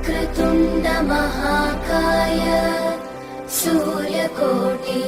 वक्रतुण्ड महाकाय सूर्यकोटि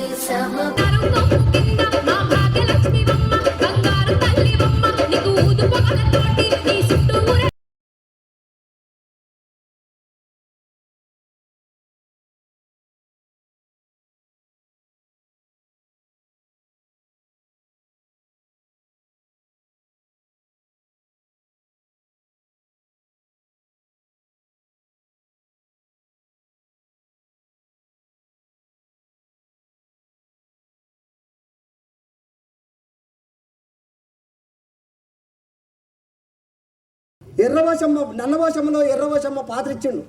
ఎర్రవశమ్మ నల్లవశమ్మలో ఎర్రవశమ్మ పాత్ర ఇచ్చిండు.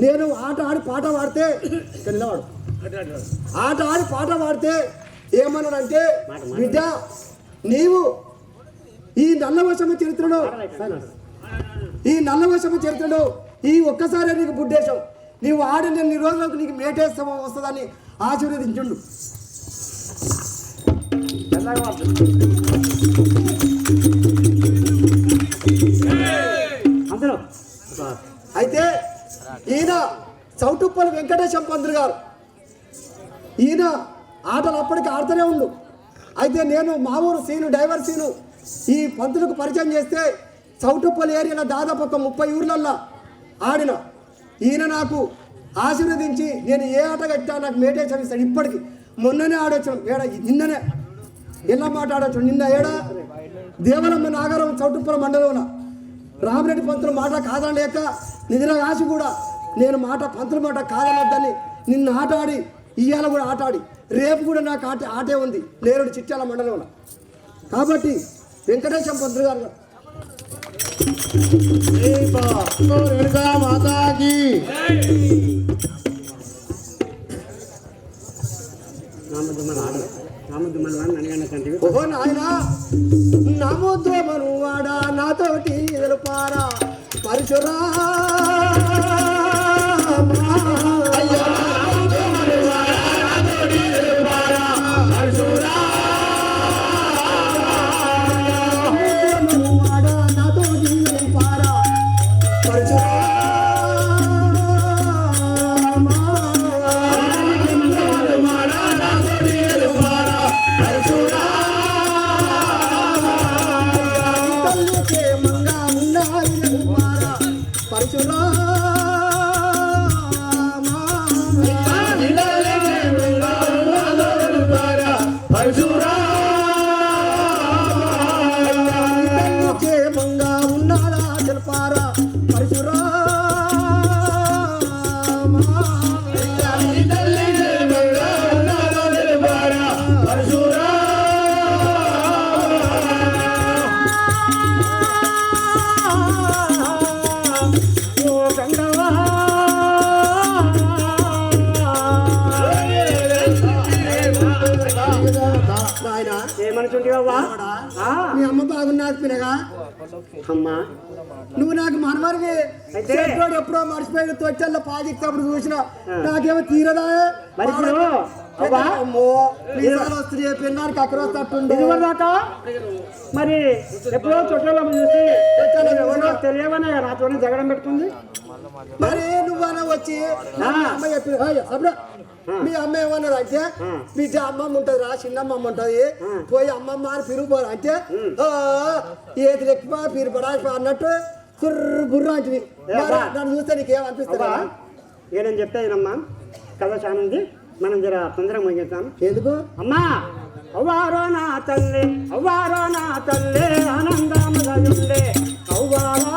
నేను ఆట ఆడి పాట పాడితే తెల్లవాడు ఆట ఆడి పాట పాడితే ఏమన్నాడంటే, బిడ్డ నీవు ఈ నల్లవశమ్మ చరిత్రలో ఈ ఒక్కసారి నీకు బుడ్డేశం, నీవు ఆడి నేను రోజులకు నీకు మేటేస్తామో వస్తుందని ఆశీర్వదించుండు. అయితే ఈయన చౌటుప్పల్ వెంకటేశం పంతులు గారు, ఈయన ఆటలు అప్పటికి ఆడుతూనే ఉండు. అయితే నేను మా ఊరు సీను డ్రైవర్ సీను ఈ పంతులకు పరిచయం చేస్తే చౌటుప్పల్ ఏరియాలో దాదాపు ఒక 30 ఊర్లల్లో ఆడిన. ఈయన నాకు ఆశీర్వదించి నేను ఏ ఆట కట్టా నాకు మేటేశం ఇస్తాడు. ఇప్పటికి మొన్ననే ఆడొచ్చాను, నిన్ననే ఎలా మాట ఆడొచ్చు. నిన్న దేవలమ్మ నాగారం చౌటుప్పల మండలంలో రామిరెడ్డి పంతులు మాట కాదనలేక నిద్ర ఆశ కూడా నేను పంతుల మాట కాదనొద్దని నిన్న ఆట ఆడి ఇవాళ కూడా ఆట ఆడి రేపు కూడా నాకు ఆటే ఉంది నేరుడు చిట్యాల మండలంలో. కాబట్టి వెంకటేశం పంతులు గారు ఓహో నాయన నమోద్రమను వాడా నాతోటి ఎదురుపారా పరశురా మీ అమ్మ బాగున్నది పిల్లగా. అమ్మా నువ్వు నాకు మనమరివి ఎప్పుడో మర్చిపోయి తొచ్చల్లో పాజిక్తప్పుడు చూసిన నాకేమో తీరదా వస్తుంది పిల్లలకి అక్కడ వస్తట్టుంది మరి ఎప్పుడో చుట్టాలో చూసి తెలియవనే నాతో జగడం పెట్టుకుంది. మరి నువ్వన్నా వచ్చి అమ్మ చెప్పి మీ అమ్మ ఏమన్నది అంటే మీ అమ్మమ్మ ఉంటది రా చిన్నమ్మమ్మ ఉంటది పోయి అమ్మమ్మ అని పిలుపుపోరు అంటే ఏది ఎక్కువ పిలుపడా అన్నట్టు బుర్ర అంటే నన్ను చూస్తే నీకేమనిపిస్తుందా? ఏడని చెప్తానమ్మా కథ చాలా ఉంది, మనం జర తొందరగా ముగిస్తాం. ఎందుకు అమ్మా అవ్వారో నా తల్లి ఆనందముగా ఉండే అవ్వారో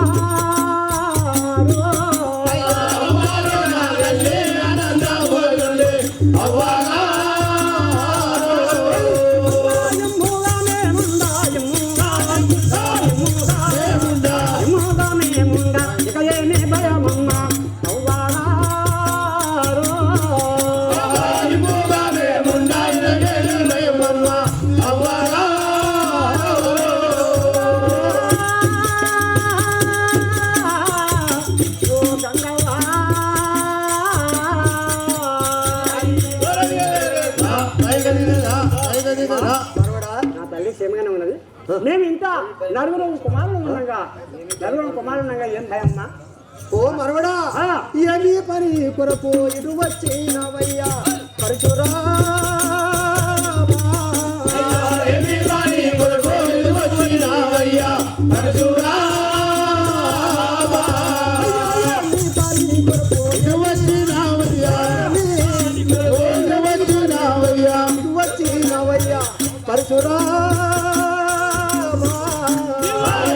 మేము ఇంత నలుగురు కుమారులు ఉండగా ఏం భయమ్మా? ఓ మరవడా ఏమి పని కొరకు ఇటు వచ్చినవయ్యా పరశురామా ఏమి పని కొరకు ఇటు వచ్చినవయ్యా పరశురామా ఏమి పని కొరకు ఇటు వచ్చినవయ్యా ఇటు వచ్చినవయ్యా పరశురామా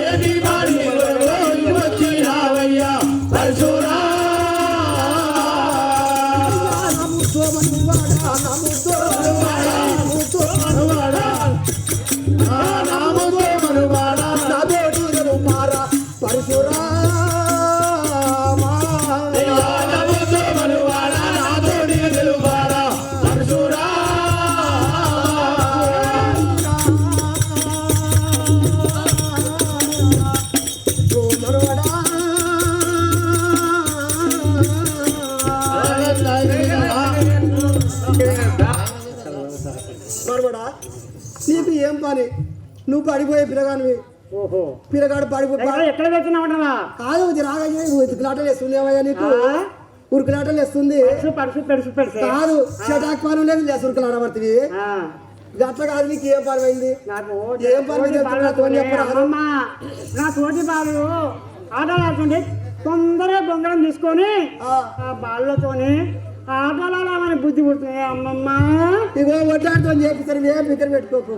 ఏమి పని కొరకు ఇటు వచ్చినవయ్యా పరశురామా మరవడా నీకు ఏం పని నువ్వు పడిపోయే పిల్లగానివి ఓహో పిల్లగాడు ఎక్కడ వెళ్తున్నావుంటావా కాదు ఇది రాగా ఉరుకులాటలు వేస్తుందేమయ్యా నీకు ఉరుకులాటలు వేస్తుంది పడుసు పెడుసు పెడుసు కాదు చెటాక్ పని లేదు లేదు ఉరుకులాట పడుతుంది గట్ల కాదు నీకు ఏం పని అయింది నాకు ఏం పని చెప్పరా అమ్మా నా తోటి బాలు ఆట ఆడుతుంటే తొందరగా బొంగరం తీసుకొని ఆ బాళ్ళతోని ఆటలాడమని బుద్ధి పుడుతుంది అమ్మమ్మ ఇగో వడ్డాడుతో చేపిస్తారు ఏం పిక్కర పెట్టుకోకు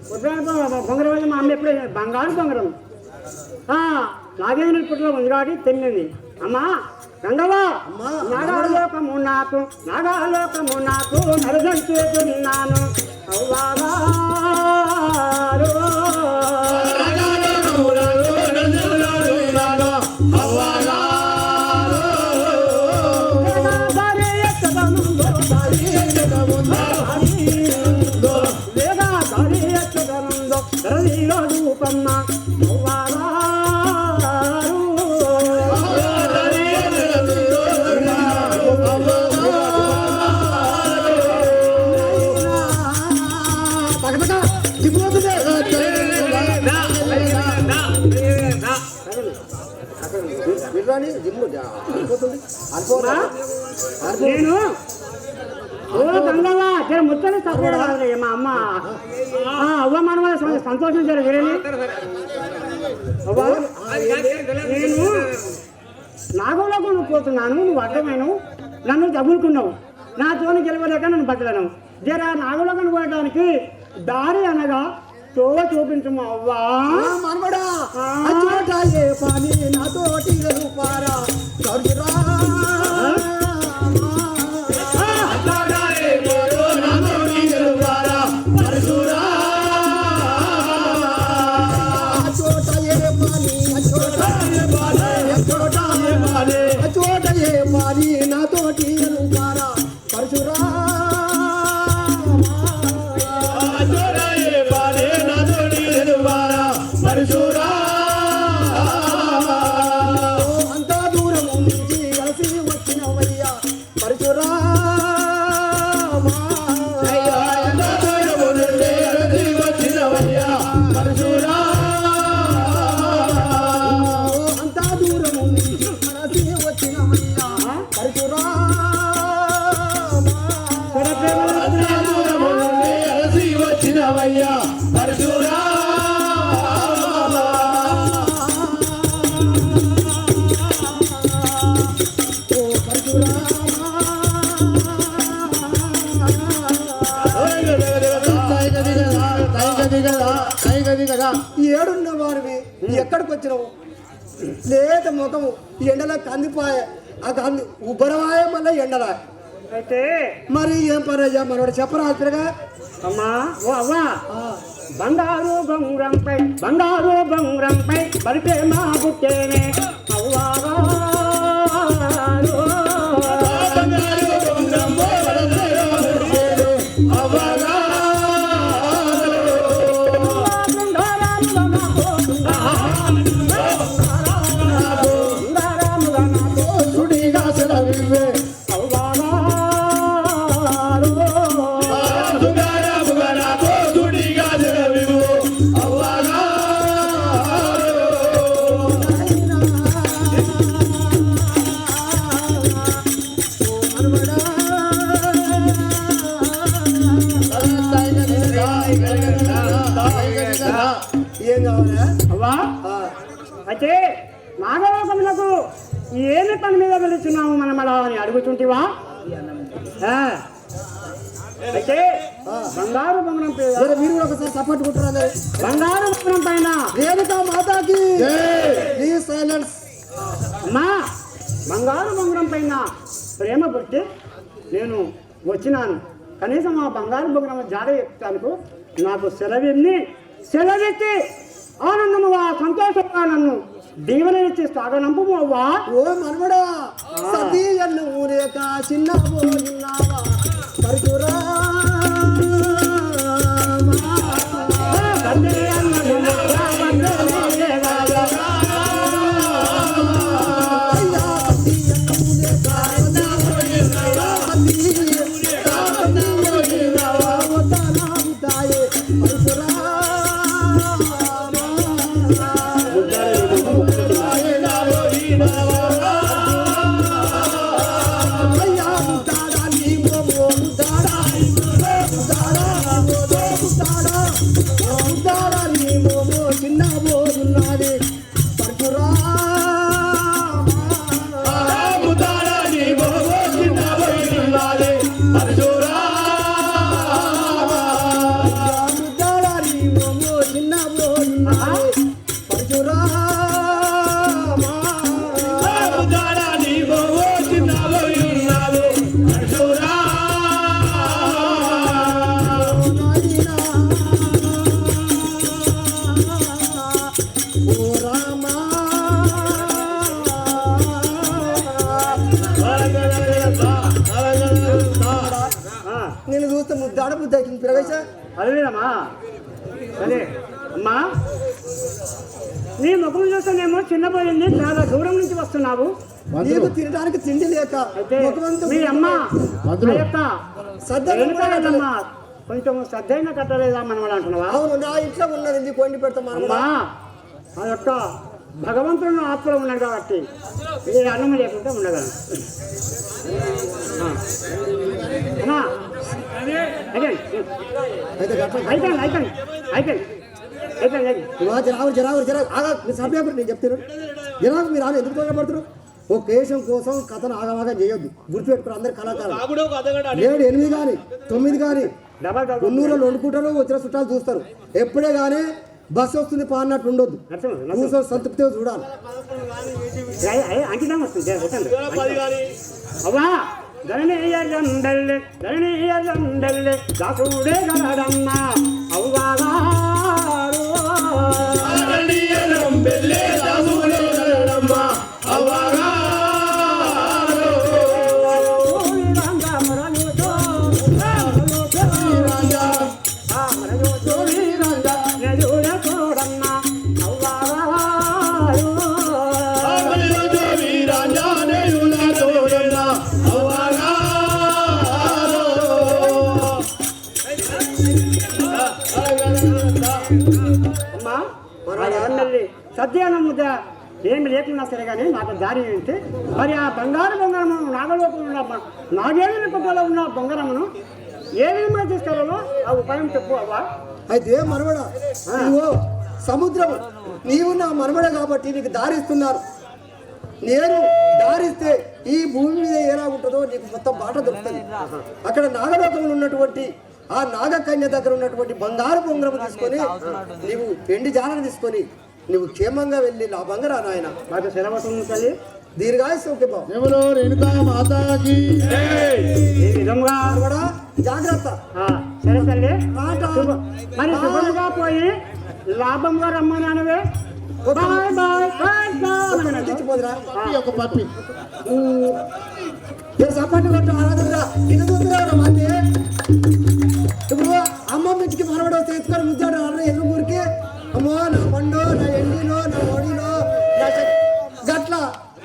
బొంగరం అయితే మా అమ్మ ఎప్పుడే బంగారు బొంగరం నాగేంద్ర పుట్టిలో ఉంది కాబట్టి తెలియదు అమ్మా గంగవా నాగాలోకము నాకు నరదంచేతున్నాను అవ్వాగా రూపమ్మ నేను గంగవ్వ జర ముచ్చని తప్పడు మా అమ్మ అవ్వ మన సంతోషం జర విరని అవ్వ నేను నాగంలోకి నువ్వు పోతున్నాను నువ్వు అర్థమైన నన్ను తగులుకున్నావు నాతోని గెలవలేక నన్ను బతలను జర నాగంలోకి పోయడానికి దారి అనగా తోవ చూపించము అవ్వా మనవడా పని నాతోటి పారా మారి నాతోటి పారా పరశురామా అంత దూరం నుంచి కలిసి వచ్చినవయ్యా పరశురామా వచ్చినవయ్యా అంత దూరం నుంచి కలిసి వచ్చినవయ్యా వచ్చినవయ్యా పరశురామా ఏడున్న వారివి ఎక్కడికి వచ్చినావు లేత ముఖము ఎండలో కందిపోయే ఆ కంది ఉబ్బరవాయ మళ్ళీ ఎండలా అయితే మరి ఏం పని అయ్యా మనోడు చెప్పరా తిరగా అమ్మా ఓ అవ్వా బంగారు బొంగరంపై బలిపే మా బుట్టేనే అవ్వాగా అయితే నాగలోకములకు ఏమి పని మీద వెళుతున్నాము మనమలా అని అడుగుతుంటివా? అయితే బంగారు బొమ్మరం మీరు కూడా ఒకసారి సపోర్ట్ కొట్టురా. బంగారు బొమ్మరం పైన రేణుకా మాతాకి ప్లీజ్ సైలెన్స్. అమ్మా బంగారు బొమ్మరం పైన ప్రేమ పుట్టి నేను వచ్చినాను. కనీసం ఆ బంగారు బొమ్మరం జాడ ఎక్కుతాను. నాకు సెలవెత్తి ఆనందముగా సంతోషంగా నన్ను దీవెన ఇచ్చి సాగనంపు అవ్వా. ఓ మనవడా సతీయన్ను ఊరేక చిన్న పోయినావా పరశురా నేను చూస్తే ముద్దాడ బుద్ధి అవుతుంది ప్రవేశ. అదేనమ్మా అదే అమ్మా నీ ముఖం చూస్తేనేమో చిన్నపోయింది, చాలా దూరం నుంచి వస్తున్నావు. నీకు తినడానికి తిండి లేక మీ అమ్మ శ్రద్ధమ్మా కొంచెం శ్రద్ధైనా కట్టలేదా మనం అంటున్నావా? అవును, నా ఇంట్లో ఉన్నది నీకు వండి పెడతామా. ఆ యొక్క భగవంతుడు ఆత్మలో ఉన్నాడు కాబట్టి ఈ అన్నం లేకుండా ఉండగలను. నేను చెప్తాను జనాలు మీరు ఆమె ఎందుకు తోడపడుతున్నారు? ఓ కేశం కోసం కథను ఆగమాగా చేయొద్దు. గుర్తుపెట్టుకుని అందరు కళాకారులు 7, 8 కానీ 9 కానీ కొన్నూరులో వండుకుంటారు, వచ్చిన చుట్టాలు చూస్తారు. ఎప్పుడే కానీ బస్సు వస్తుంది పా అన్నట్టు ఉండొద్దు. కూర్చొని సంతృప్తిగా చూడాలి. అవ్వా ధరణీయండల్లే ధరణీయండల్లే దాసుడే గడమ్మ అవ్వాగా సద్యానం ముద్ద ఏమి లేకున్నా సరే కానీ నాకు దారి ఏంటి మరి ఆ బంగారము నాగలోకం ఉన్న నాగేళ్ళ కుప్పలో ఉన్న బంగారమును ఏ విధంగా తీసుకెళ్ళాలో ఆ ఉపాయం చెప్పు అవ్వా. అయితే మనవడ నువ్వు సముద్రం నీవు నా మనవడ కాబట్టి నీకు దారిస్తున్నారు. నేను దారిస్తే ఈ భూమి మీద ఎలా ఉంటుందో నీకు మొత్తం బాట దొరుకుతుంది. అక్కడ నాగలోకంలో ఉన్నటువంటి ఆ నాగకన్య దగ్గర ఉన్నటువంటి బంగారు బొంగరం తీసుకొని నీవు పెండి జాలను తీసుకొని నువ్వు క్షేమంగా వెళ్ళి లాభంగా రా నాయన. మాకు సెలవు తల్లి దీర్ఘాయుసు జాగ్రత్త. సరే తల్లి మరి శుభ్రంగా పోయి లాభంగా రమ్మని అనవే. తెచ్చిపోదురా ఒక పప్పి సపాటి కొట్టు ఆరాధనరా ఇది చూస్తున్నా మాది. ఇప్పుడు అమ్మ మించికి మనవడు తెచ్చుకొని ముద్దాడు ఆడ ఎల్లు ఊరికి అమ్మో నా పండు నా ఎండిలో నా ఒడిలో నా గట్ల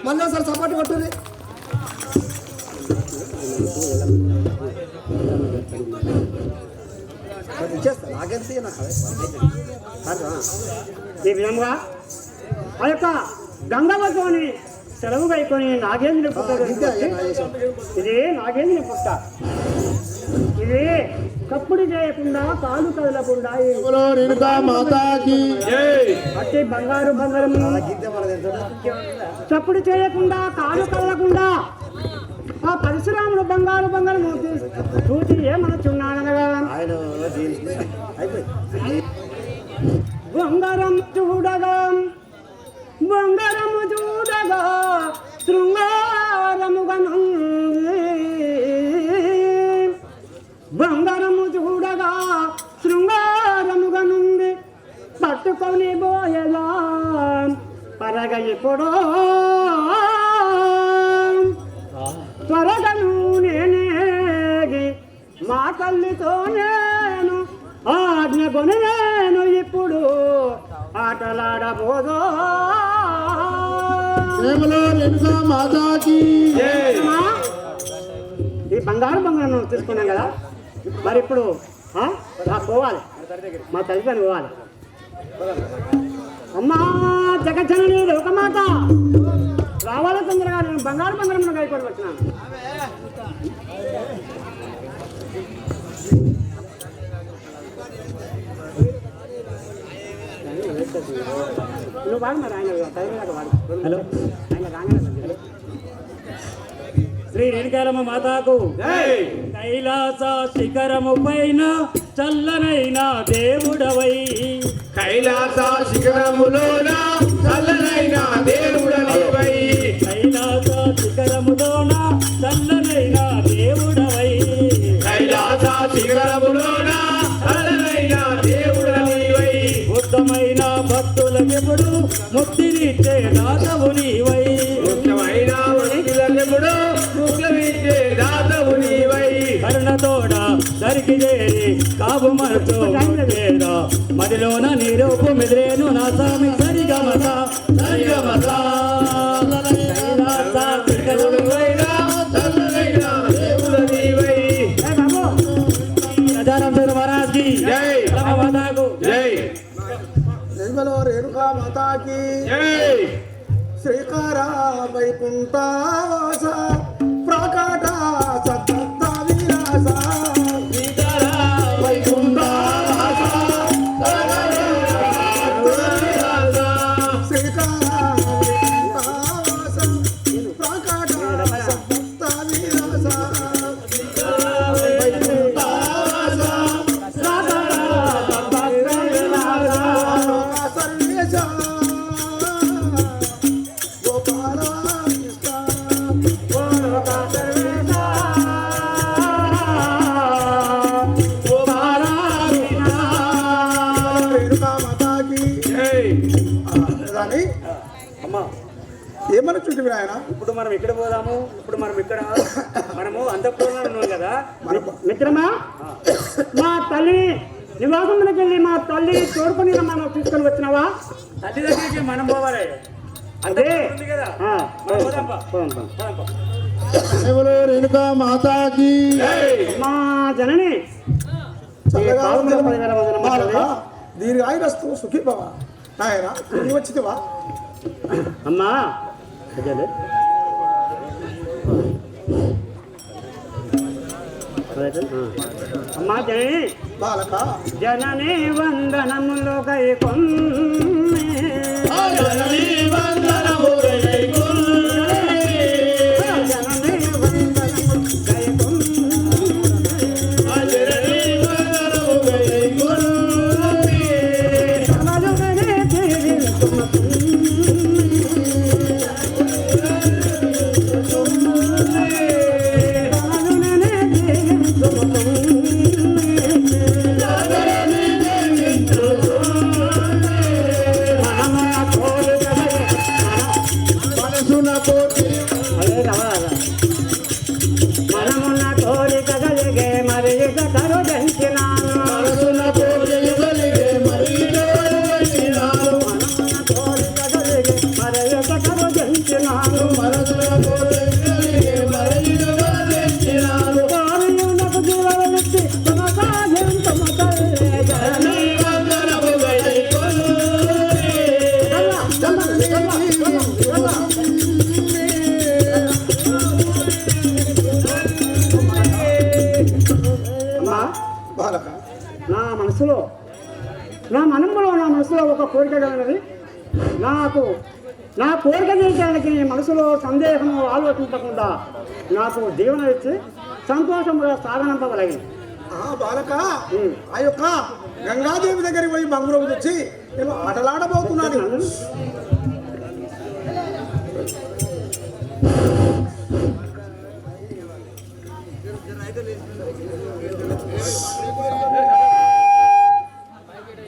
మళ్ళీ ఒకసారి సపాటి కొట్టుది. ఇచ్చేస్తా నాకెంత నాకు ఈ విధంగా ఆ యొక్క గంగమ్మతోని సెలవుగా అయిపోయి నాగేంద్ర పుట్ట ఇది నాగేంద్ర పుట్ట ఇది తప్పుడు చేయకుండా కాలు కదలకుండా ఈ బోలో రేణుకా మాతాకి అట్టి బంగారు బంగారము గిద్దె మనది ఎంత? చప్పుడు చేయకుండా కాలు కదలకుండా ఆ పరశురాముడు బంగారు బంగారము చూసి ఏమనుచున్నాడనగా ఆయన దీనికి అయిపోయి బంగారం చూడగా బంగారము చూడగా శృంగారముగా నుండి బంగారము చూడగా శృంగారముగా నుండి పట్టుకొని పోయేలా పరగ ఇప్పుడు త్వరగను నేనేగి మా తల్లితో నేను ఆజ్ఞ కొని నేను ఇప్పుడు ఆటలాడబోదో బోలో రేణుకా మాతాకి అమ్మా, ఈ బంగారం తీసుకున్నాం కదా మరి ఇప్పుడు పోవాలి మా తల్లిదండ్రులు పోవాలి. అమ్మా జగజ్జనని ఒక మాట రావాల తొందరగా నేను బంగారం కైకొని వచ్చినాను. నువ్వు వాడు మరి ఆయన వాడు. హలో ఆయన రాగానే శ్రీ రేణుకాలమ్మ మాతాకు కైలాస శిఖరము పైన చల్లనైన దేవుడవై కైలాస శిఖరములోన చల్లనైన దేవుడనివై కైలాస శిఖరములోన చల్లనైన దేవుడవై కైలాస శిఖరములోన చల్లనైన దేవుడనివై ఉత్తమైన భక్తులకెప్పుడు ముక్తినిచ్చే దాతవు నీవై ముఖ్యమైన వస్తువులెప్పుడు ముఖ్యమిచ్చే దాతవు నీవై కరుణతోడ దరికి చేరి కాపు మనతో మదిలోన నీరూపు మెదిరేను నా స్వామి సరిగమత సరిగమత महाराज की जय माता जय నిర్మలో రేణుకా మాతాకి जय శ్రీకార వైకుంఠవాస ప్రకట సత్త విలాస శ్రీకార వైకుంఠవాస ప్రకట సత్త విలాస సర్వేశ గోపాల రేణుకా మాతాకి రాని అమ్మా ఏమని చుట్టి ఆయన ఇప్పుడు మనం ఎక్కడ పోదాము? ఇప్పుడు మనం ఇక్కడ మనము అంతఃపురంలో ఉన్నాం కదా మిత్రమా, మా తల్లి నివాసంలోకి వెళ్ళి మా తల్లి తోడుకొని మనం తీసుకొని వచ్చినావా? తల్లి దగ్గరికి మనం పోవాలి అదే కదా. बोलो रेणुका माता की మా జనని చల్లగా పాదముల 10,000 వందనం మాట్లాడి. దీర్ఘాయురస్తు సుఖీ భవ నాయన నువ్వు వచ్చితివా అమ్మా అదేలే. అమ్మా జనని బాలక జనని వందనములు కైకొన్ని జనని వందనములు కైకొన్ని సమలుగనే మనమున్న కోరిక కలిగే మరి కరు దంచినాను మనమున్న కోరిక కలిగే మరి కరు దంచినాను కోరియునకు జీవనమిచ్చి కొనసాగం తమ తల్లే జనని ఒక కోరిక ఉన్నది. నా కోరిక తీర్చడానికి నీ మనసులో సందేహం ఆలోచించకుండా నాకు దీవెన ఇచ్చి సంతోషంగా సాగనంపగలిగింది. బాలక, ఆ యొక్క గంగాదేవి దగ్గరికి పోయి బంగులోకి తెచ్చి నేను ఆటలాడబోతున్నాను.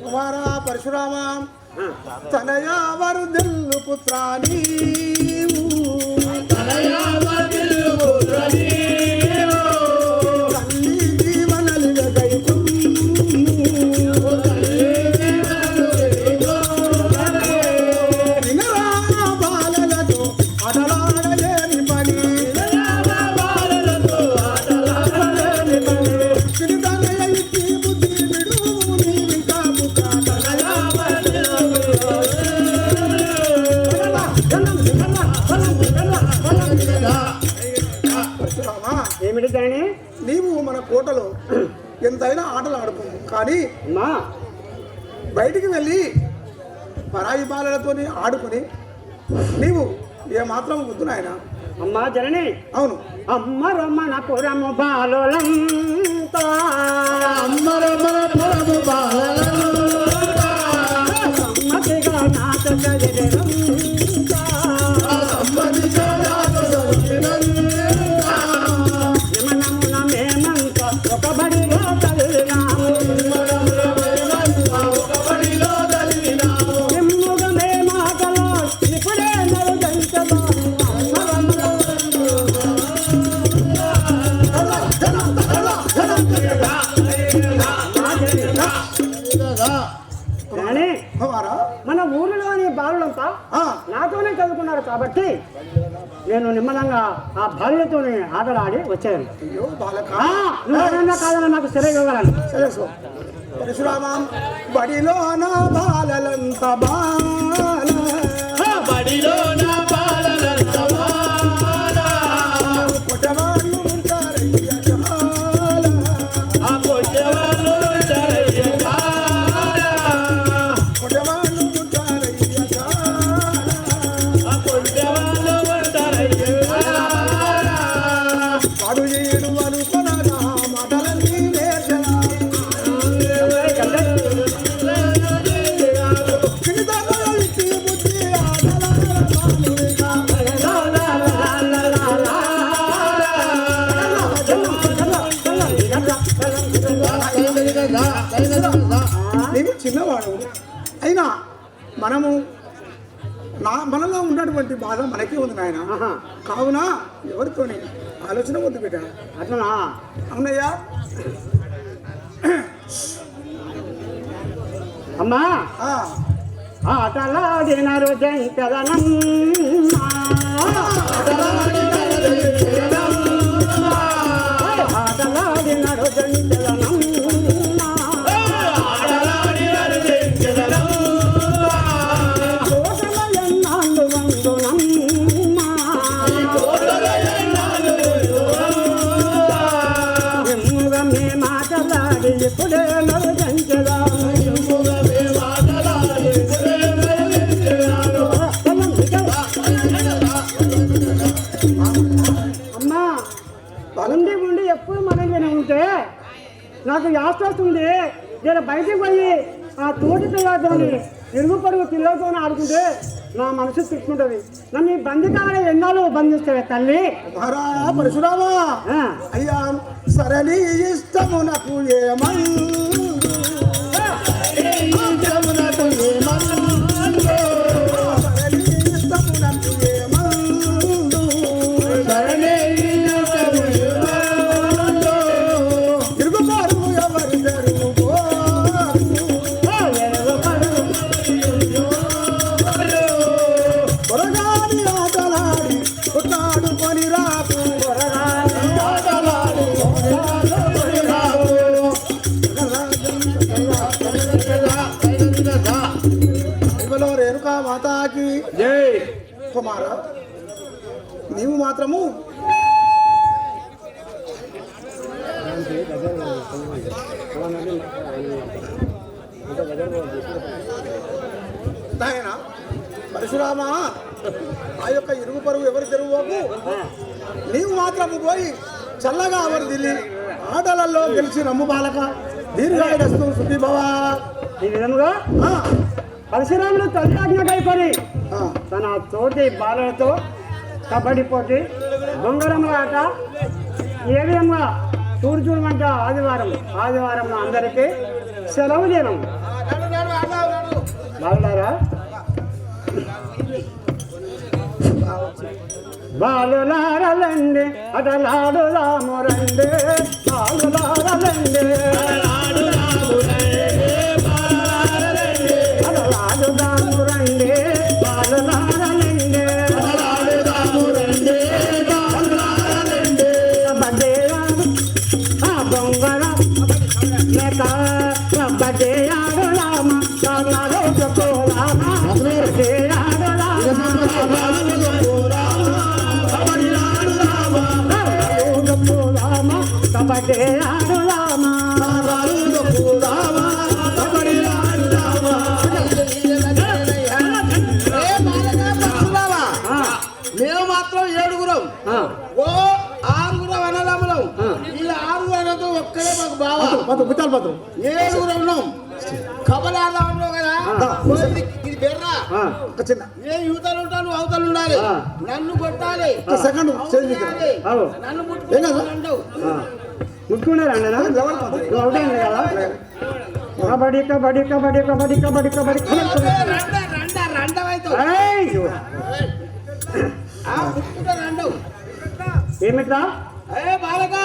కుమారా పరశురామ తనయా వరుదిల్లు పుత్రాని ఏమిటి దాని? నీవు మన కోటలో ఎంతైనా ఆటలు ఆడుకుంది, కానీ బయటికి వెళ్ళి పరాయి బాలలతో ఆడుకుని నీవు ఏమాత్రం వద్దు నాయన. అమ్మా జనని, అవును, అమ్మ రమ్మన పురము బాలులంతా సమ్మతిగా నాట చదిరంతా యమనమున మేమంత ఒక బడిలో చదివినాము ఎమ్ముగ మేమాటలో ఇప్పుడే నలుగంటలో కానీ మన ఊరిలోని బాలులంతా నాతోనే చదువుకున్నారు కాబట్టి నేను నిమ్మలంగా ఆ బాలులతోనే ఆటలాడి వచ్చాను. నువ్వేనా కాదని నాకు సరే ఇవ్వగలను. పరశురామ బడిలో నా బాలలంత కొట్టవాళ్ళు ఉంటారయ్య వాడు ఏడు అనుకునగా మాటలన్నీ నేర్చనా నీవు చిన్నవాడు అయినా మనలో ఉన్నటువంటి బాధ మనకే ఉంది నాయన. కావున ఎవరితోని ఆలోచన వద్దు బిడ్డ. అట్లనా? అవునయ్యా. అమ్మా ఆటలాడిన రోజై కదనమ్మా ఆటలాడిన రోజై కదనమ్మా కోటల ఎన్నాళ్ళు వందునమ్మా ఎమ్ముగా మే మాటలాడి ఇప్పుడే నరుజంచదా ఉండి ఎప్పుడు మనమే ఉంటే నాకు యాస్త వస్తుంది. నేను బయటికి పోయి ఆ తోటి పిల్లలతోని ఇరుగు పరుగు పిల్లలతో ఆడుకుంటే నా మనసు తిట్టుకుంటుంది. నన్ను ఈ బంధికాలే ఎన్నాళ్ళు బంధిస్తావే తల్లి. పరశురామా అయ్యా సరళి ఇష్టము నాకు రేణుకా మాతాకి జై. కుమార నీవు మాత్రము పరశురామ ఆ యొక్క ఇరుగు పరుగు ఎవరు తెరువుకు నీవు మాత్రము పోయి చల్లగా ఎవరు దిల్లి ఆటలలో గెలిచి రమ్ము బాలక దీర్ఘాయుడస్తు సుఖీ భవ. ఈ విధముగా పరశురాముడు తల్లి కైకొని తన తోటి బాలలతో కబడ్డీ పోటీ బొంగరముల ఆట ఏ విధంగా చూడమంట ఆదివారంలో అందరికీ సెలవు దినం. బాగున్నారా? బాలులారలండి అటలాడుదాము రండి, బాలులారలండి అటలాడుదాము రండి, బాలులారలండి కబడ్డీ ఆ బొంగర లేక కబడ్డీ ఆడుదామ కబడ్డీ ఆడుదామా మేము మాత్రం ఏడుగురం, ఓ ఆరుగురం అన్నదమ్ములం. ఈ ఆరు అన్నది ఒక్కడే మాకు బాగా ఏడుగురం ఉన్నాం. కబడ్డీ ఆడదా ఉన్నావు కదా, ఇది బెర్రా నేను యువతలు ఉంటాను, అవతలు ఉండాలి, నన్ను కొట్టాలి, నన్ను ముట్టుకున్నారా అన్న అవుతాయండి కదా. కబడ్డీ కబడ్డీ కబడ్డీ కబడ్డీ కబడ్డీ కబడ్డీ ఏమిట్రా బాలక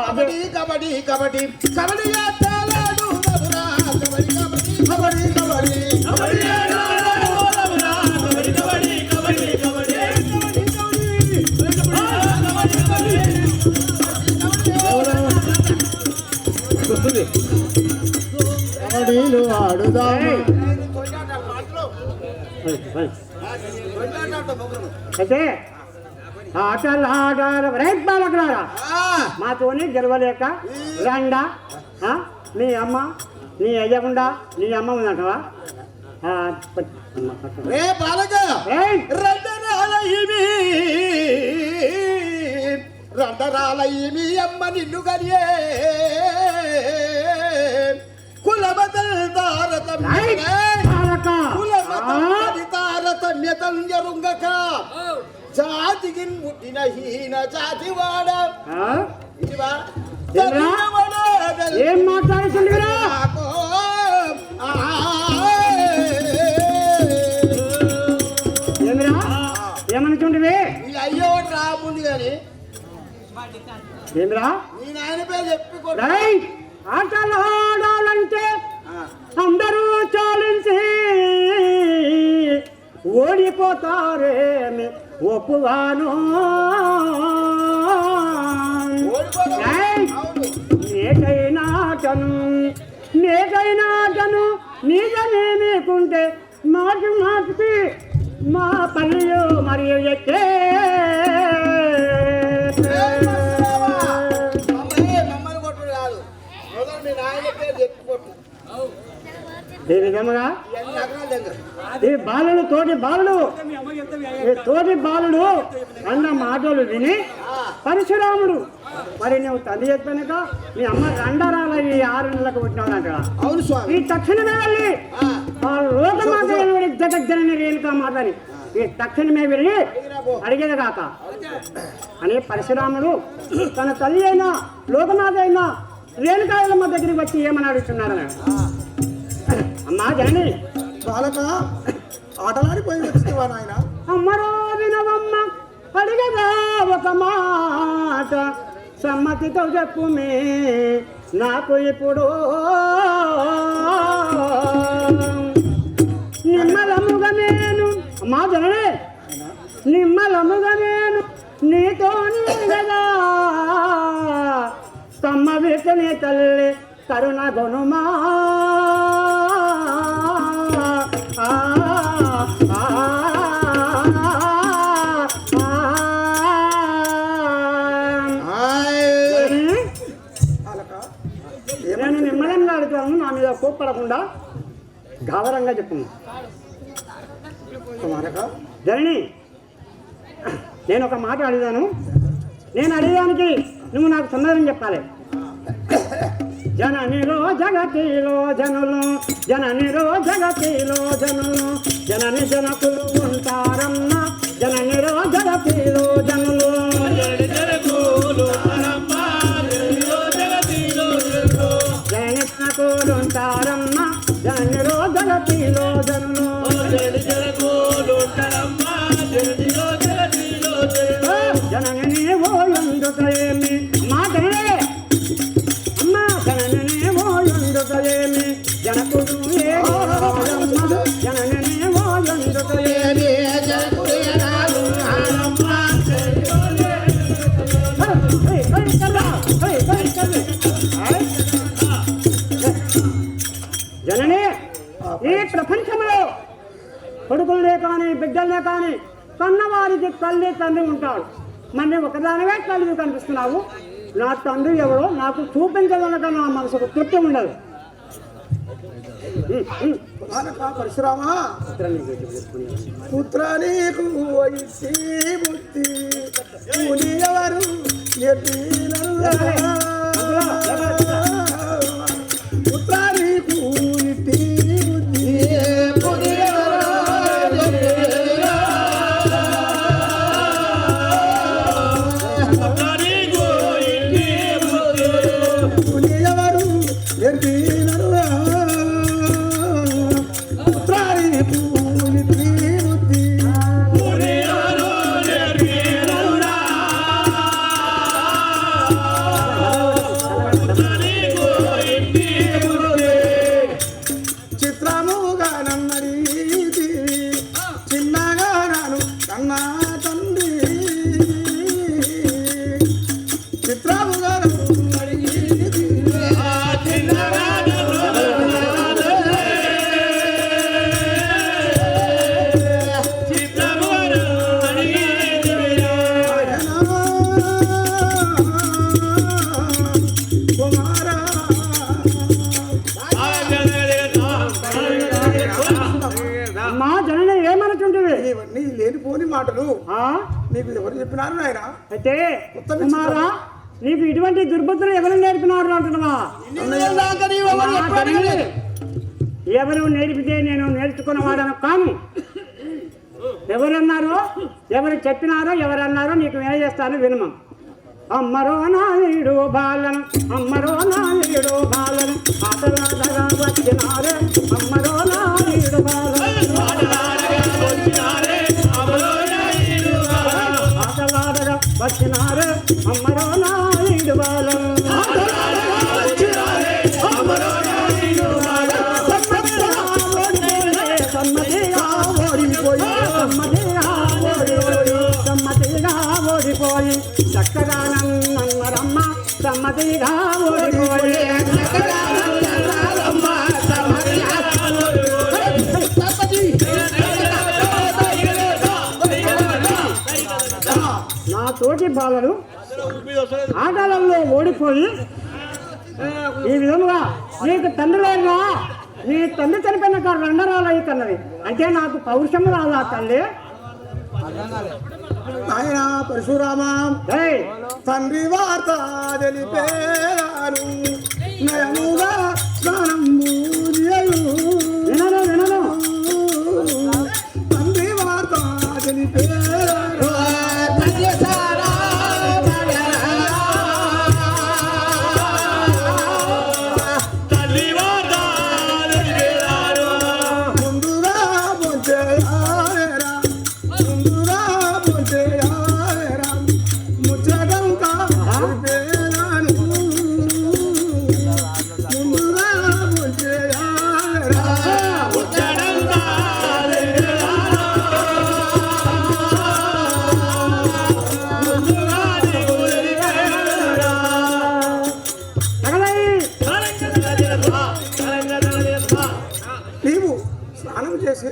కబడ్డీ కబడ్డీ కబడ్డీ కబడ్డీ కబడ్డీ కబడ్డీ కబడ్డీలు ఆడుదాము. అయితే ఆటలు ఆడాలి రైట్ బాలకులారా, మాతోని గెలవలేక రండా నీ అమ్మ నీ ఎయ్యకుండా నీ అమ్మ ఉందంటవా? రే బాలక రండరాలయ్యి అమ్మ నిన్ను గడియే కులమతల్ తారతమ్యతం జరుంగక జాతికి ముట్టిన హీన జాతి వాడ ఏం మాట్లాడుతుంది ఏమనుకుంటువి? అయ్యో రాముంది కానీ ఏమిరా నీ నాయన పేరు చెప్పి ఆటలు ఆడాలంటే అందరూ చాలించి ఓడిపోతారేమి ఒప్పుగాను. నేటైనాటను నిజమే మీకుంటే మాటి మాటికి మా పల్లెలు మరియు ఎక్కే ఈ విధముగా ఈ బాలుడు తోటి బాలుడు అన్న మాటలు విని పరశురాముడు మరి నువ్వు తల్లి చెప్పాక మీ అమ్మ రండరాల ఈ 6 నెలలకు పుట్టినాడంట. ఈ తక్షణమే వెళ్ళి ఆ లోకమాత జగజ్జనని రేణుకా మాతని ఈ తక్షణమే వెళ్ళి అడిగేది కాక అని పరశురాముడు తన తల్లి అయినా లోకమాత అయినా రేణుకాయలమ్మ దగ్గరికి వచ్చి ఏమని అడుగుతున్నాడు? అమ్మా జనని బాలక ఆటలాడిపోయి వచ్చివా నాయన? అమ్మరో వినవమ్మ అడిగదా ఒక మాట సమ్మతితో చెప్పుమే నాకు ఇప్పుడు నిమ్మలముగా నేను అమ్మా జనని నిమ్మలముగా నేను నీతోనే కదా తమ్మ వీటనే తల్లి కరుణ గొనుమా నేను నిమ్మలంగా అడుగుతాను, నా మీద కోప్పడకుండా గౌరవంగా చెప్తుంది. కుమారక ధరణి, నేను ఒక మాట అడిగాను. నేను అడిగానికి నువ్వు నాకు సమాధానం చెప్పాలి. జననిలో జగతిలో జనులు, జననిలో జగతిలో జనులు, జనని జనకులు ఉంటారన్న, జననిలో జగతిలో జనులు, జనని జనకులు ఉంటారన్న, జననిలో జగతిలో జనులు, జనని ఓ ఎందుకేమి మాటలే అమ్మ, జనని ఓ ఎందుకేమి జనకుడు జనని ఓ ఎందుకేమి జనని, ఈ ప్రపంచంలో కొడుకులే కానీ బిడ్డలే కానీ కన్నవారికి తల్లి తండ్రి ఉంటాడు. మరి ఒకదానివే తల్లి కనిపిస్తున్నావు. నా తండ్రి ఎవరో నాకు చూపించగలక నా మనసుకు తృప్తి ఉండదు. పరశురామ పుత్ర నీకు బుద్ధి ఎవరు పుత్ర నీకు లేనిపోని మాటలు నీకు ఎవరు చెప్పినారు నాయన? అయితే కుమారా, నీకు ఇటువంటి దుర్బుద్ధులు ఎవరు నేర్పినారు అంటున్నావా? ఎవరు నేర్పితే నేను నేర్చుకున్నవాడను కాను. ఎవరన్నారో, ఎవరు చెప్పినారో, ఎవరన్నారో నీకు ఏం చేస్తాను వినుమ. అమ్మరో నాయుడు బాలను, అమ్మరో నాయుడు బాలను, ఆటలాడగా వచ్చినారే, అమ్మరో నాయుడు బాలను, ఆటలాడగా వచ్చినారే, అమ్మరో నాయుడు సమ్మతిగా ఓడిపోయి చక్కగా నన్నరమ్మ, సమ్మతిగా ఓడిపోయి నా తోటి బాలలు ఆటలలో ఓడిపోయి ఈ విధముగా నీకు తండ్రి లేదుగా, నీ తండ్రి చనిపోయిన కాదు రెండరాలు అయి కన్నది అంటే నాకు పౌరుషం రాదా తల్లి? ఆయన పరశురామ తండ్రి వార్త తెలిపేరాను నయముగా వినను వినను తండ్రి వార్త తెలిపేరాను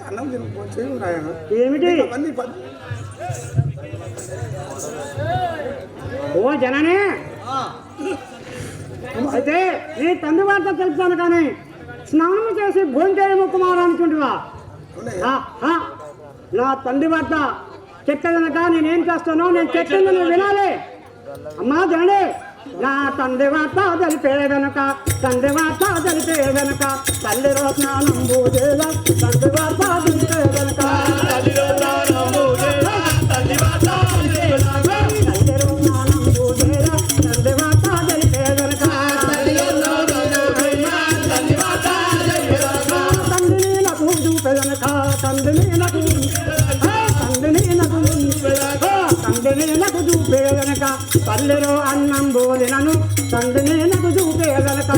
అన్నం ఏమిటి? ఓ జననే, అయితే నీ తండ్రి వార్త తెలుపుతాను కానీ స్నానం చేసి భోంచేయము కుమారు అనుకుంటున్నా నా తండ్రి వద్ద చెప్పేదనక నేనేం చేస్తానో నేను చెప్పింది నువ్వు వినాలి. అమ్మా జనడే, నా తండ్రి వార్త తెలిపేదనక తండ్రి వార్త తెలిపేదనక తల్లిలో స్నానం భూజేల తండ్రి వార్త తెలిపేదనక తల్లిలో స్నానం భూజేల తండ్రి వార్త తెలిపేదనక తండ్రిని నాకు చూపేదనక తండ్రిని నాకు చూపేదనక పల్లెలో అన్నం బోలినను తండ్రిని నాకు చూపేదనక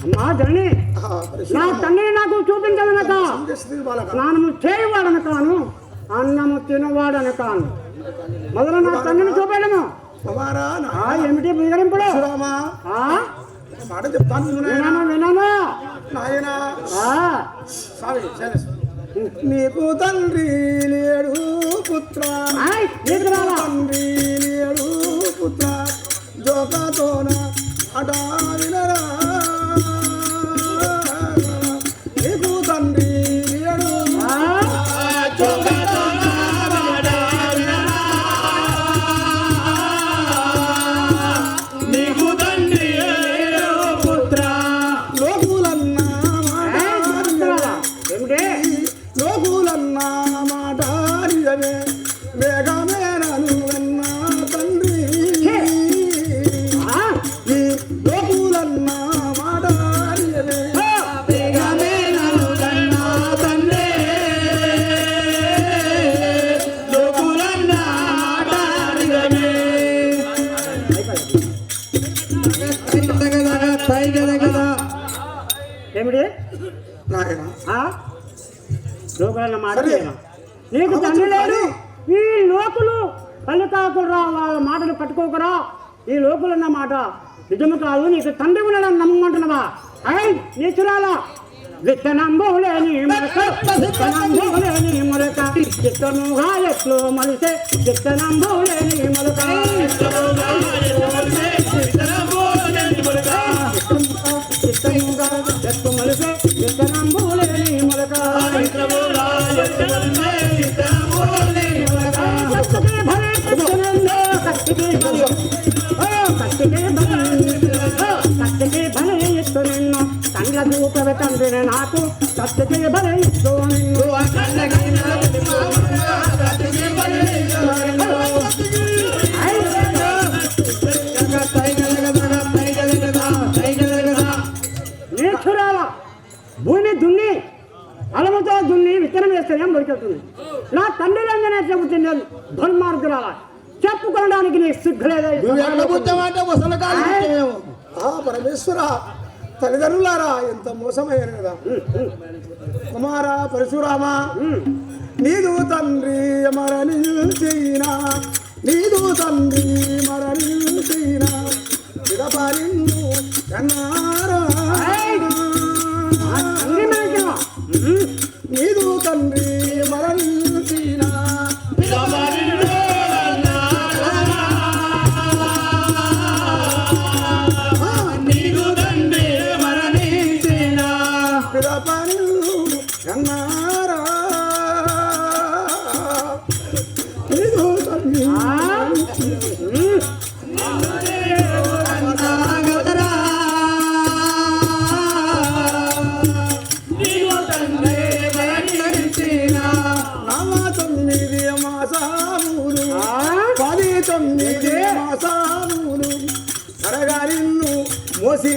అమ్మా జనని, నా తండ్రిని నాకు చూపించదనక స్నానము చేయవాడను కాను అన్నము తినవాడను కాను మొదలు నా తండ్రిని చూపేయడము. ఏమిటి బిగరింపుడు? మాట చెప్తాను వినాను నాయనా. నీకు తండ్రి లేడు పుత్ర, తండ్రి లేడు పుత్ర జోకతోన అడారినరా. నీకు తండ్రి లేడు లోకులన్నా మాట నిజమే వేగమేనను అన్నా తండ్రి. ఈ లోకులన్నా మాట నిజమే వేగమేనను అన్నా తండ్రి. లోకులన్నా మాట నిజమే. ఏమిటి లోకులన్న మాట నీకు తండ్రి లేడు. ఈ లోకులు పల్లెకాకురా వాళ్ళ మాటలు పట్టుకోకరా. ఈ లోకులన్న మాట నిజము కాదు. నీకు తండ్రి ఉన్నాడని నమ్మంటున్నావా? అయ్ నీచురాలా, విత్తనంబు లేని మొలక విత్తనంబు లేని మొలక చిత్తముగా ఎట్లు మలిసే విత్తనంబు లేని మొలక చిత్తముగా ఎట్లు మలిసే విత్తనంబు లేని మొలక కత్తికి బలి ఇస్తు నిన్ను కండ్ల చూపవి తండ్రిని నాకు కత్తికి బలి ఇస్తూ నిన్ను నేర్చురాల భూమి దున్ని అలముతో దున్ని విత్తనం వేస్తే ఏం దొరికెళ్తుంది. నా తండ్రి రంగనే చెబుతుంది దుర్మార్గురాల. చెప్పుకోవడానికి నీ సిగ్గులేదా? పరమేశ్వర, తల్లిదండ్రులారా ఎంత మోసమయ్యారు కదా. కుమార పరశురామ, నీదు తండ్రి మరణించినా నీదు తండ్రి మరణించినా విడపరిందు కన్నారా. నీదు తండ్రి మరణించినా కన్నారా. నీదు తండ్రి మాసాములు కరగారిన్ను మోసి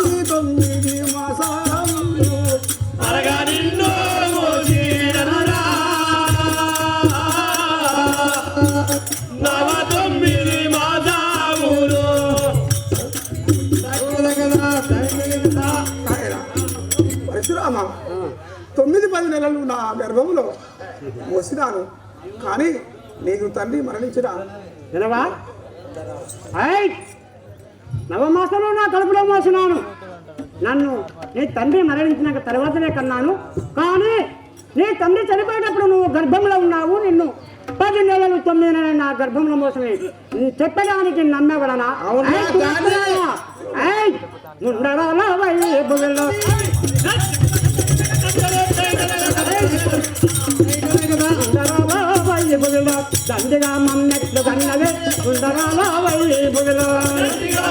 19 మాసాములు కరగారిన్ను మోసి 19 మాసాములు. పరశురామ, 9-10 నెలలు నా గర్భంలో మోసినాను, కానీ నీకు తండ్రి మరణించిన వినవా? నవమాసంలో నా కడుపులో మోసినాను. నన్ను నీ తండ్రి మరణించినాక తర్వాతనే కన్నాను, కానీ నీ తండ్రి చనిపోయేటప్పుడు నువ్వు గర్భంలో ఉన్నావు, నిన్ను 10 నెలలు 9 నెలలు నా గర్భంలో మోసమే చెప్పడానికి నమ్మేవాడనా? దండిగా మన్నెట్లు కన్నవే ఉండరాలా వైపులో దండిగా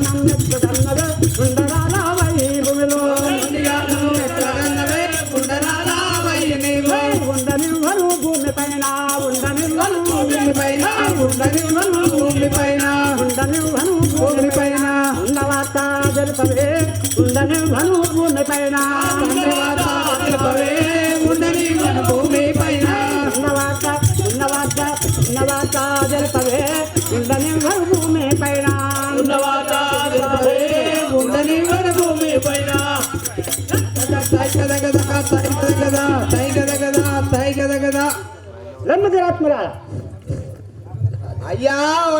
మన్నెట్లు కన్నవే ఉండరాలా వైపులో ఉండనివ్వను భూమి పైన ఉండనివ్వను భూమి పైన ఉండనివ్వను భూమి పైన ఉండనివ్వను భూమి పైన ఉన్నవార్త తెలుపవే ఉండనివ్వను భూమి పైన తెలుపవే ఉండనివ్వను భూమి పైన ఉన్నవార్త తెలుపవే ఉండనివ్వను భూమి పైన ఉన్నవార్త తెలుపవే ఉండనివ్వను భూమి పైన. అయ్యా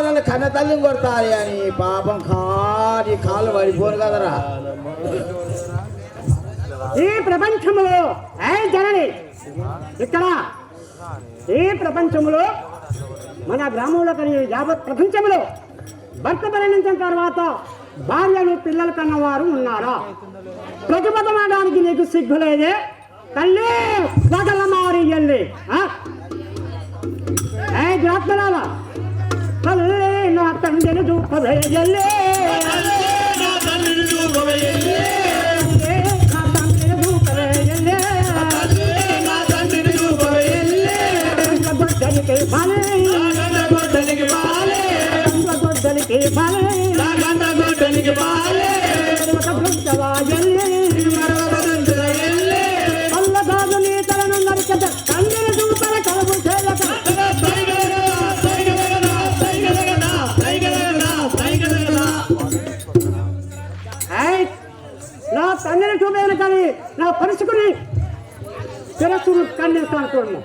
నన్ను కన్న తల్లిని కొడతారు అని పాపం కాళ్ళు పడిపోను కదరా. ఈ ప్రపంచంలో జనని ఇక్కడ ఈ ప్రపంచంలో మన గ్రామంలో కానీ యావత్ ప్రపంచంలో భర్త మరణించిన తర్వాత భార్యలు పిల్లలు కన్నవారు ఉన్నారా? ప్రతిపదమడానికి నీకు సిగ్గులేదే తల్లి వగల మారి ఎల్లి జాతరాల తల్లి నా తండ్రిని చూపవే ఎల్లి నా తండ్రిని చూపవే ఎల్లి గొడ్డలికి బాలే గొడ్డలికి బాలే అల్లగాజు నీ తలను నరికద తండ్రిని చూపల కలబు చేలక నా తండ్రిని చూపేను కానీ నా పరుచుకుని శిరస్సును ఖండిస్తాను చూడము.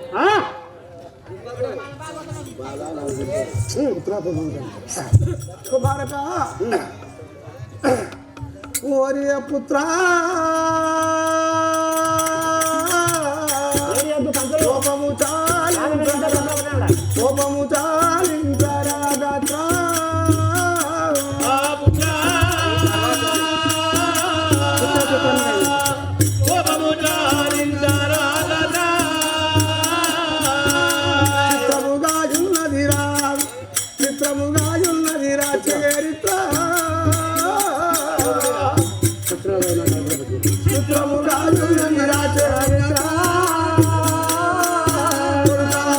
కుమారక ఓరి పుత్ర కోపము చాలించరాగత్రా చిత్రముగాయున్నదిరా చరిత్ర చిత్రముగాయున్నదిరా చరిత్ర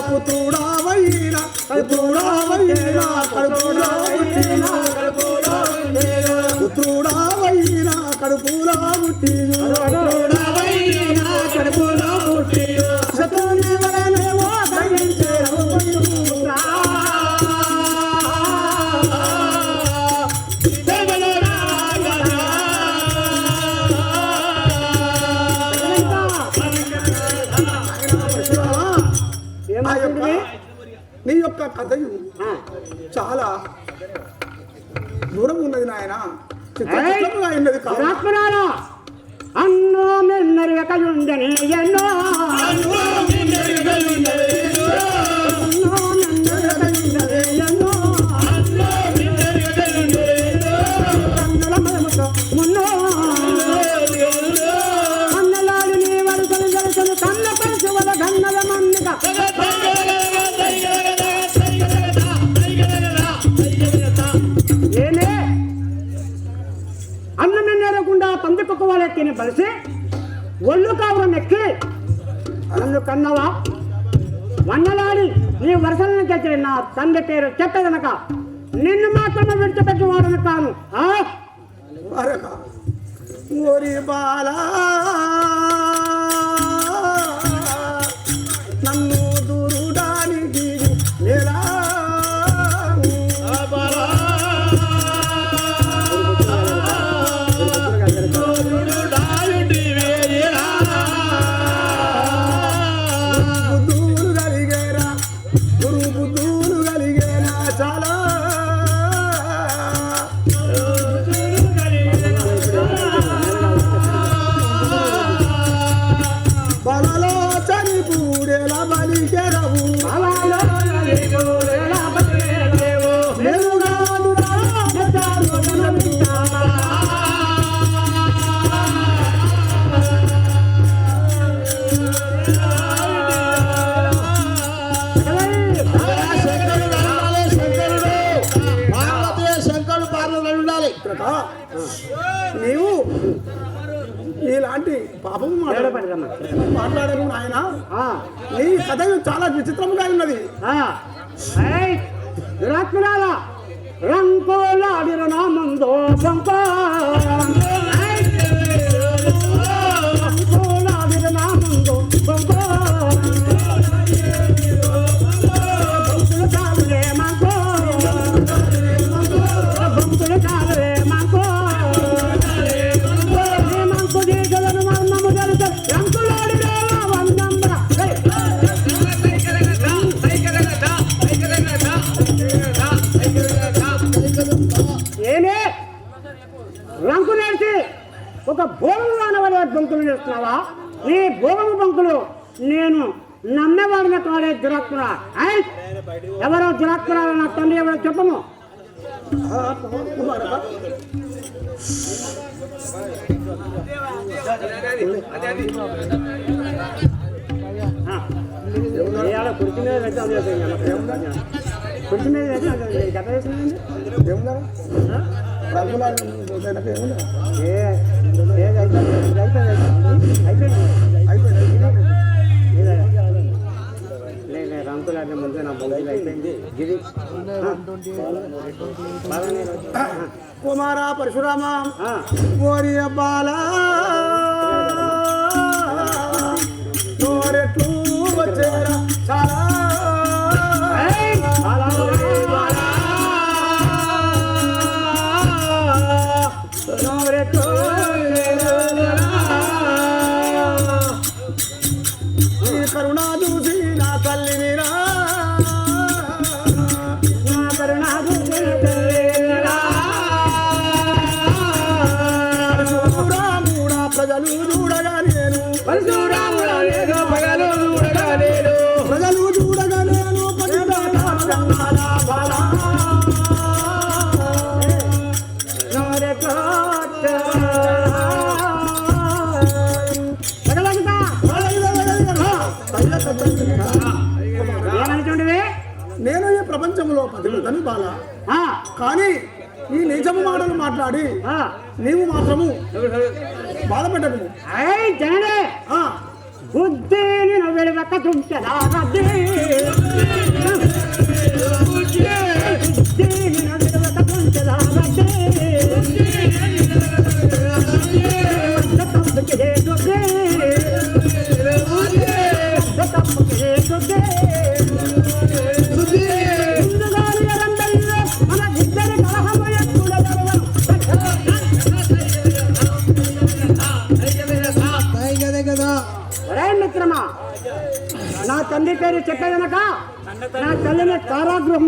పుత్రుడావైనా పుత్రుడావైనా కడుపులా పుట్టి శత్రుని వలనేమో తగ్గించే నీ యొక్క కథయు చాలా దూరం ఉన్నది నాయన. అన్నో మెన్నరియకయుండని ఎన్నో మున్నో అన్నలాడు నీ వరుసలు జరుసలు కన్న పరిశువల గన్నల మన్నిక ఏమే అన్నమే నేరకుండా పందుకొక్క వాళ్ళెక్కిన బలిసి ఒళ్ళు కావురం ఎక్కి నన్ను కన్నవా వన్నలాడి నీ వరుసలను తెచ్చిన నా తండ్రి పేరు చెప్పదనక నిన్ను మాత్రమే విడిచిపెట్టేవాడని కాను. ఓరి బాలా నన్ను దూరుడానికి ఎలా బుద్ధులు కలిగేరా గురు బుద్ధులు కలిగేనా చాలా నీవు ఇలాంటి పాపము మాట్లాడరు ఆయన. నీ కథ చాలా విచిత్రంగా ఉన్నది. దురాత్మరాలా రంకోలాడిన నా ముందో బంకో రంకోలాడిన నా ముందో బంకో బంకులు కాదులే మాకో బంకులు కాదులే మాకో మంకు దీగలను మర్మము తెలుసు రంకులాడిన వందంబర ఏమే రంకు నేర్చి ఒక భోగము వానవలే బంకులు చేస్తున్నావా? నీ భోగము బంకులు నేను నమ్మేవాడిన కాడే దురాత్మరా. ఎవరో దురాత్మరా నా తండ్రి ఎవరో చెప్పము. కుర్చీ మీద కుర్చీ మీద గత వేసిందండి. రంకులాడిన ముందు నా బొమ్మలు అయిపోయింది. గిరి కుమార పరశురామ ఓరి బాలా నోరెట్లు వచ్చేరా చాలా కరుణా చూసి నా తల్లి మీరా నా కరుణా చూసి పరశురాముడా ప్రజలు చూడగా నేను పరశురాముడా ప్రజలు చూడగా నేను ప్రజలు చూడగా నేను నేను ఈ ప్రపంచంలో పతివ్రతని బాల. కానీ ఈ నిజము మాటలు మాట్లాడి నీవు మాత్రము బాధపెట్టకు. బుద్ధిని వెలువక తుంచదా మిత్రమా, నా తండ్రి పేరు చెప్పేదనక నా తల్లిని కారాగృహం